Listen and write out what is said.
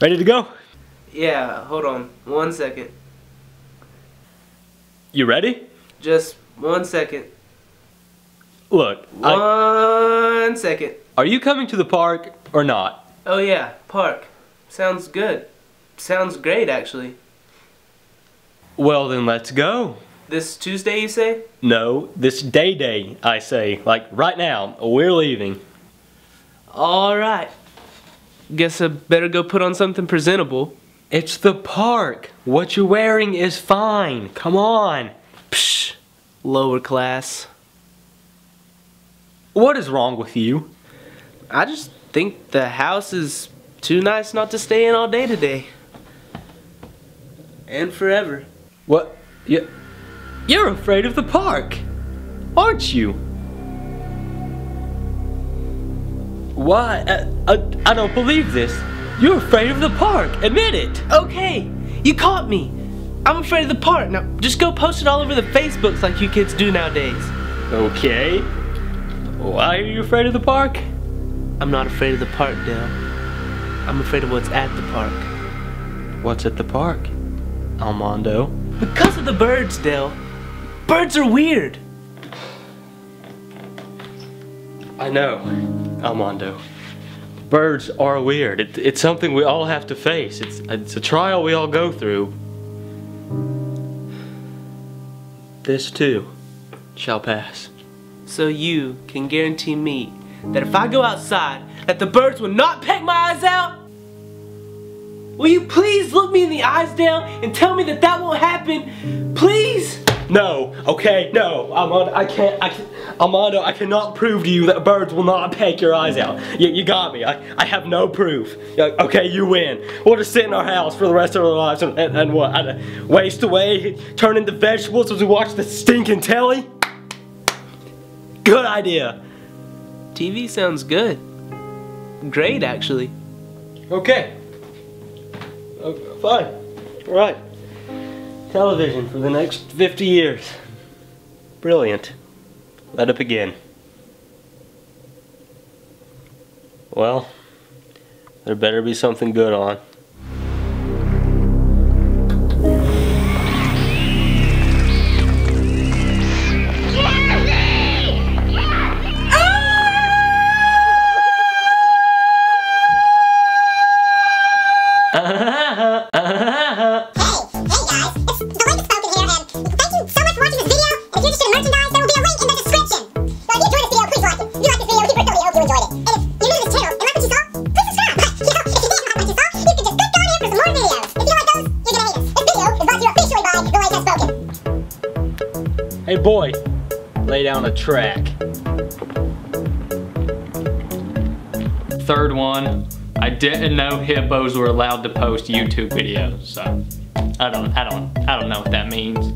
Ready to go? Yeah, hold on. 1 second. You ready? Just 1 second. Look, 1 second. Are you coming to the park or not? Oh yeah, park. Sounds good. Sounds great, actually. Well, then let's go. This Tuesday, you say? No, this day, I say. Like, right now, we're leaving. Alright. Guess I better go put on something presentable. It's the park. What you're wearing is fine. Come on. Psh, lower class. What is wrong with you? I just think the house is too nice not to stay in all day today. And forever. What? You're afraid of the park, aren't you? Why? I don't believe this. You're afraid of the park. Admit it. Okay, you caught me. I'm afraid of the park. Now, just go post it all over the Facebooks like you kids do nowadays. Okay. Why are you afraid of the park? I'm not afraid of the park, Dale. I'm afraid of what's at the park. What's at the park, Armando? Because of the birds, Dale. Birds are weird. I know, Armando. Birds are weird. It's something we all have to face. It's a trial we all go through. This too shall pass. So you can guarantee me that if I go outside, that the birds will not peck my eyes out? Will you please look me in the eyes, Dale, and tell me that that won't happen? Please? No, okay, no, Armando, Armando, I cannot prove to you that birds will not peck your eyes out. You got me, I have no proof. Okay, you win. We'll just sit in our house for the rest of our lives and what, waste away, turn into vegetables as we watch the stinking telly? Good idea. TV sounds good. Great, actually. Okay. Fine. All right. Television for the next 50 years. Brilliant. Let it begin. Well, there better be something good on. Hey boy, lay down a track. Third one, I didn't know hippos were allowed to post YouTube videos, so I don't know what that means.